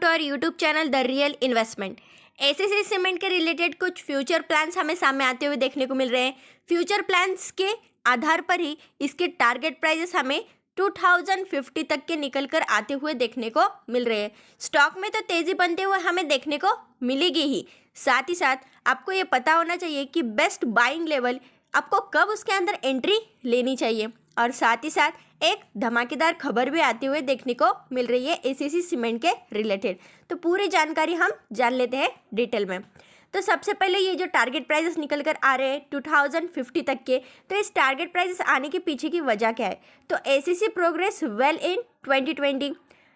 To our YouTube channel the real investment. ACC cement के related कुछ future plans हमें सामने आते हुए देखने को मिल रहे हैं। फ्यूचर प्लान्स के आधार पर ही इसके टारगेट प्राइजेस हमें 2050 तक के निकल कर आते हुए देखने को मिल रहे हैं। स्टॉक में तो तेज़ी बनते हुए हमें देखने को मिलेगी ही, साथ ही साथ आपको ये पता होना चाहिए कि बेस्ट बाइंग लेवल आपको कब उसके अंदर एंट्री लेनी चाहिए। और साथ ही साथ एक धमाकेदार खबर भी आते हुए देखने को मिल रही है एसीसी सीमेंट के रिलेटेड। तो पूरी जानकारी हम जान लेते हैं डिटेल में। तो सबसे पहले ये जो टारगेट प्राइसेस निकल कर आ रहे हैं 2050 तक के, तो इस टारगेट प्राइसेस आने के पीछे की वजह क्या है? तो ACC progress well in 2020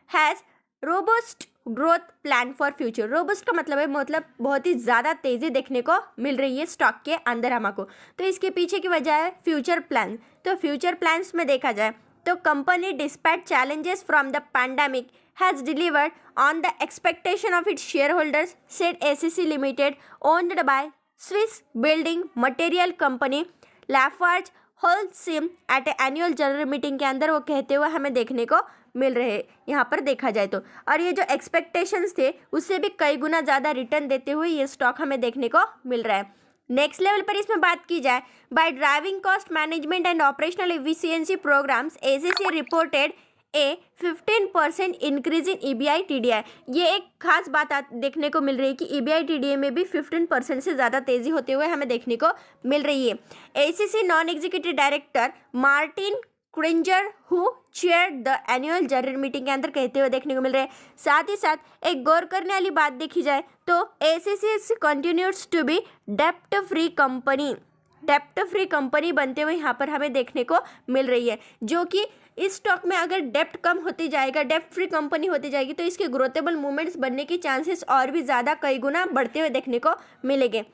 has robust growth plan for future. Robust का मतलब है बहुत ही ज़्यादा तेज़ी देखने को मिल रही है स्टॉक के अंदर हमको। तो इसके पीछे की वजह है फ्यूचर प्लान। तो फ्यूचर प्लान्स में देखा जाए तो company despite challenges from the pandemic has delivered on the expectation of its shareholders, said ACC Limited, owned by Swiss building material company Lafarge Holcim at an annual general meeting के अंदर वो कहते हुए हमें देखने को मिल रहे हैं यहाँ पर देखा जाए तो। और ये जो एक्सपेक्टेशंस थे उससे भी कई गुना ज़्यादा रिटर्न देते हुए ये स्टॉक हमें देखने को मिल रहा है। नेक्स्ट लेवल पर इसमें बात की जाए, by driving cost management and operational efficiency programs ACC reported a 15% increase in EBITDA. ये एक खास बात देखने को मिल रही है कि ईबीआई टीडीआई में भी 15% से ज़्यादा तेज़ी होते हुए हमें देखने को मिल रही है। ACC non executive director Martin Kriegner who chair the annual general meeting के अंदर कहते हुए देखने को मिल रहे हैं। साथ ही साथ एक गौर करने वाली बात देखी जाए तो एसीसी कंटिन्यूज टू बी डेप्ट फ्री कंपनी। डेप्ट फ्री कंपनी बनते हुए यहाँ पर हमें देखने को मिल रही है, जो कि इस स्टॉक में अगर डेप्ट कम होती जाएगा, डेप्ट फ्री कंपनी होती जाएगी तो इसके ग्रोथेबल मूवमेंट्स बनने की चांसेस और भी ज़्यादा कई गुना बढ़ते हुए देखने को मिलेंगे।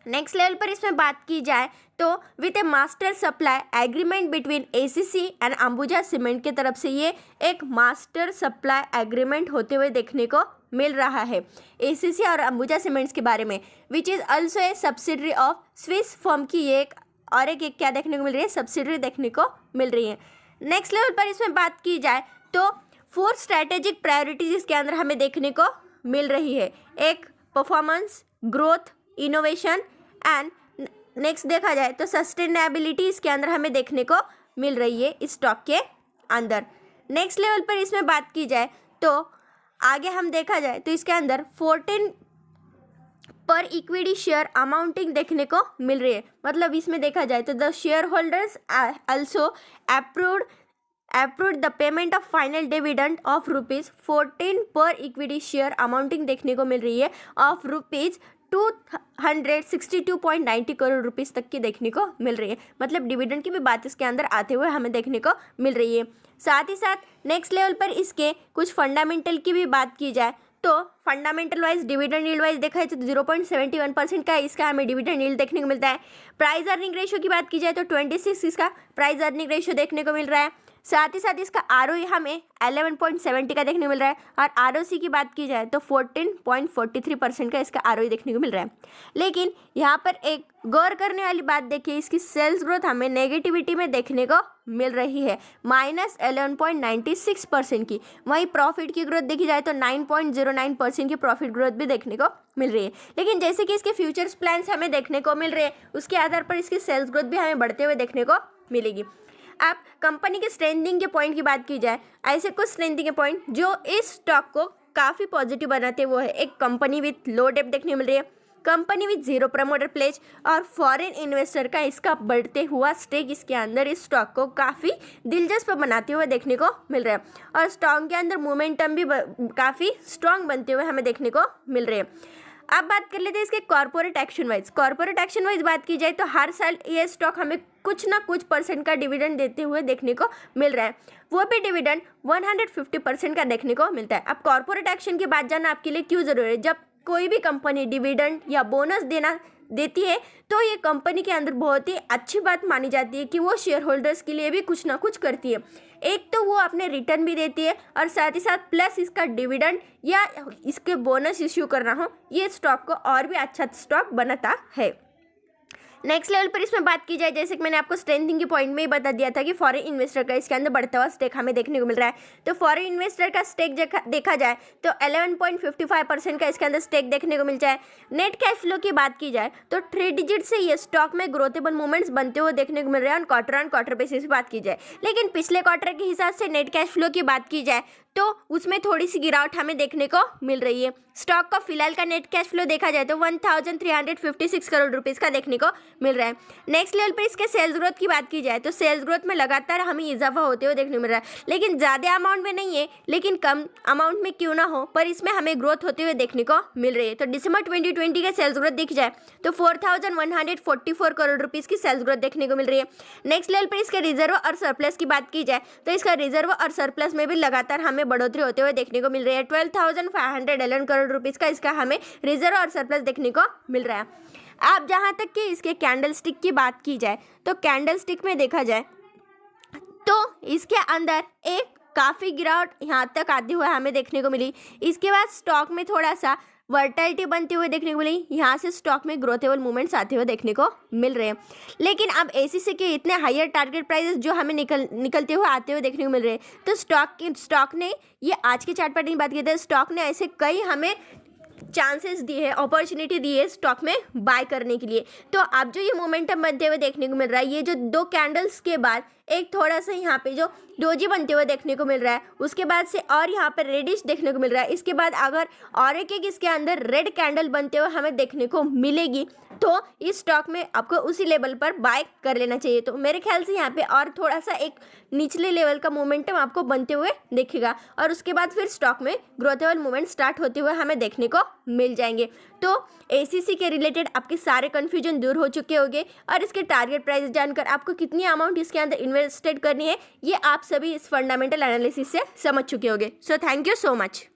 नेक्स्ट लेवल पर इसमें बात की जाए तो with A master supply agreement between ACC and Ambuja cement की तरफ से ये एक मास्टर सप्लाई एग्रीमेंट होते हुए देखने को मिल रहा है एसीसी और अंबुजा सीमेंट्स के बारे में, which is also a subsidiary of Swiss firm की ये एक क्या देखने को मिल रही है, सब्सिडरी देखने को मिल रही है। नेक्स्ट लेवल पर इसमें बात की जाए तो 4 स्ट्रैटेजिक प्रायोरिटीज इसके अंदर हमें देखने को मिल रही है। एक performance, growth, innovation and next देखा जाए तो सस्टेनेबिलिटी इसके अंदर हमें देखने को मिल रही है इस स्टॉक के अंदर। नेक्स्ट लेवल पर इसमें बात की जाए तो आगे हम देखा जाए तो इसके अंदर 14 पर इक्विटी शेयर अमाउंटिंग देखने को मिल रही है। मतलब इसमें देखा जाए तो the share holders also approved the payment of final dividend of ₹14 पर इक्विटी शेयर अमाउंटिंग देखने को मिल रही है ऑफ ₹262.90 करोड़ तक की देखने को मिल रही है। मतलब डिविडेंड की भी बात इसके अंदर आते हुए हमें देखने को मिल रही है। साथ ही साथ नेक्स्ट लेवल पर इसके कुछ फंडामेंटल की भी बात की जाए तो fundamental wise dividend yield wise देखा जाए तो 0.71% का इसका हमें डिविडेंड यील्ड देखने को मिलता है। प्राइस अर्निंग रेशियो की बात की जाए तो 26 इसका प्राइस अर्निंग रेशियो देखने को मिल रहा है। साथ ही साथ इसका आरओई हमें 11.70 का देखने को मिल रहा है और आरओसी की बात की जाए तो 14.43% का इसका आरओई देखने को मिल रहा है। लेकिन यहाँ पर एक गौर करने वाली बात देखिए, इसकी सेल्स ग्रोथ हमें नेगेटिविटी में देखने को मिल रही है -11.96% की। वहीं प्रॉफिट की ग्रोथ देखी जाए तो 9.09% की प्रॉफिट ग्रोथ भी देखने को मिल रही है। लेकिन जैसे कि इसके फ्यूचर्स प्लान्स हमें देखने को मिल रहे हैं उसके आधार पर इसकी सेल्स ग्रोथ भी हमें बढ़ते हुए देखने को मिलेगी। अब कंपनी के स्ट्रेंथिंग के पॉइंट की बात की जाए, ऐसे कुछ स्ट्रेंथिंग के पॉइंट जो इस स्टॉक को काफ़ी पॉजिटिव बनाते हैं वो है एक कंपनी विथ लो डेट देखने को मिल रही है, कंपनी विथ 0 प्रमोटर प्लेज और फॉरेन इन्वेस्टर का इसका बढ़ते हुआ स्टेक इसके अंदर इस स्टॉक को काफ़ी दिलचस्प बनाते हुए देखने को मिल रहा है। और स्टॉक के अंदर मोमेंटम भी काफ़ी स्ट्रांग बनते हुए हमें देखने को मिल रहे हैं। अब बात कर लेते हैं इसके corporate action wise. Corporate action wise बात की जाए तो हर साल ये स्टॉक हमें कुछ ना कुछ % का डिविडेंड देते हुए देखने को मिल रहा है, वो भी डिविडेंड 150% का देखने को मिलता है। अब कॉर्पोरेट एक्शन की बात जानना आपके लिए क्यों ज़रूरी है? जब कोई भी कंपनी डिविडेंड या बोनस देती है तो ये कंपनी के अंदर बहुत ही अच्छी बात मानी जाती है कि वो शेयर होल्डर्स के लिए भी कुछ ना कुछ करती है। एक तो वो अपने रिटर्न भी देती है और साथ ही साथ प्लस इसका डिविडेंड या इसके बोनस इश्यू करना हो, ये स्टॉक को और भी अच्छा स्टॉक बनाता है। नेक्स्ट लेवल पर इसमें बात की जाए, जैसे कि मैंने आपको स्ट्रेंथिंग की पॉइंट में ही बता दिया था कि फॉरेन इन्वेस्टर का इसके अंदर बढ़ता हुआ स्टेक हमें देखने को मिल रहा है। तो फॉरेन इन्वेस्टर का स्टेक देखा जाए तो 11.55% का इसके अंदर स्टेक देखने को मिल जाए। नेट कैश फ्लो की बात की जाए तो 3 डिजिट से ये स्टॉक में ग्रोथेबल मूवमेंट्स बनते हुए देखने को मिल रहे हैं ऑन क्वार्टर बेसिस बात की जाए। लेकिन पिछले क्वार्टर के हिसाब से नेट कैश फ्लो की बात की जाए तो उसमें थोड़ी सी गिरावट हमें देखने को मिल रही है। स्टॉक का फिलहाल का नेट कैश फ्लो देखा जाए तो 1356 करोड़ रुपीस का देखने को मिल रहा है। नेक्स्ट लेवल पे इसके सेल्स ग्रोथ की बात की जाए तो सेल्स ग्रोथ में लगातार हमें इजाफा होते हुए देखने को मिल रहा है, लेकिन ज़्यादा अमाउंट में नहीं है, लेकिन कम अमाउंट में क्यों ना हो पर इसमें हमें ग्रोथ होते हुए देखने को मिल रही है। तो दिसंबर 2020 के सेल्स ग्रोथ देखी जाए तो 4144 करोड़ रुपीज़ की सेल्स ग्रोथ देखने को मिल रही है। नेक्स्ट लेवल पर इसके रिजर्व और सरप्लस की बात की जाए तो इसका रिजर्व और सरप्लस में भी लगातार हमें बढ़ोतरी होते हुए देखने को मिल रही है। 12,511 करोड़ रुपीस का इसका हमें रिजर्व और सरप्लस देखने को मिल रहा है। अब जहां तक कि इसके कैंडल स्टिक की बात की जाए तो कैंडल स्टिक में देखा जाए तो इसके अंदर एक काफ़ी गिरावट यहाँ तक आते हुए हमें देखने को मिली। इसके बाद स्टॉक में थोड़ा सा वर्टाइलिटी बनते हुए देखने को मिली, यहाँ से स्टॉक में ग्रोथेबल मूवमेंट्स आते हुए देखने को मिल रहे हैं। लेकिन अब एसीसी के इतने हायर टारगेट प्राइसेस जो हमें निकलते हुए आते हुए देखने को मिल रहे हैं, तो स्टॉक ने ये आज के चार्ट पर नहीं बात की थी, स्टॉक ने ऐसे कई हमें चांसेस दिए है, अपॉर्चुनिटी दी है स्टॉक में बाय करने के लिए। तो अब जो ये मोमेंटम बनते हुए देखने को मिल रहा है, ये जो 2 कैंडल्स के बाद एक थोड़ा सा यहाँ पे जो डोजी बनते हुए देखने को मिल रहा है, उसके बाद से और यहाँ पर रेडिश देखने को मिल रहा है। इसके बाद अगर और एक इसके अंदर रेड कैंडल बनते हुए हमें देखने को मिलेगी तो इस स्टॉक में आपको उसी लेवल पर बाय कर लेना चाहिए। तो मेरे ख्याल से यहाँ पे और थोड़ा सा एक निचले लेवल का मोमेंटम आपको बनते हुए दिखेगा और उसके बाद फिर स्टॉक में ग्रोथेबल मूवमेंट स्टार्ट होते हुए हमें देखने को मिल जाएंगे। तो एसीसी के रिलेटेड आपके सारे कन्फ्यूजन दूर हो चुके होंगे और इसके टारगेट प्राइस जानकर आपको कितनी अमाउंट इसके अंदर इन्वेस्टेड करनी है ये आप सभी इस फंडामेंटल एनालिसिस से समझ चुके होंगे। So thank you so much.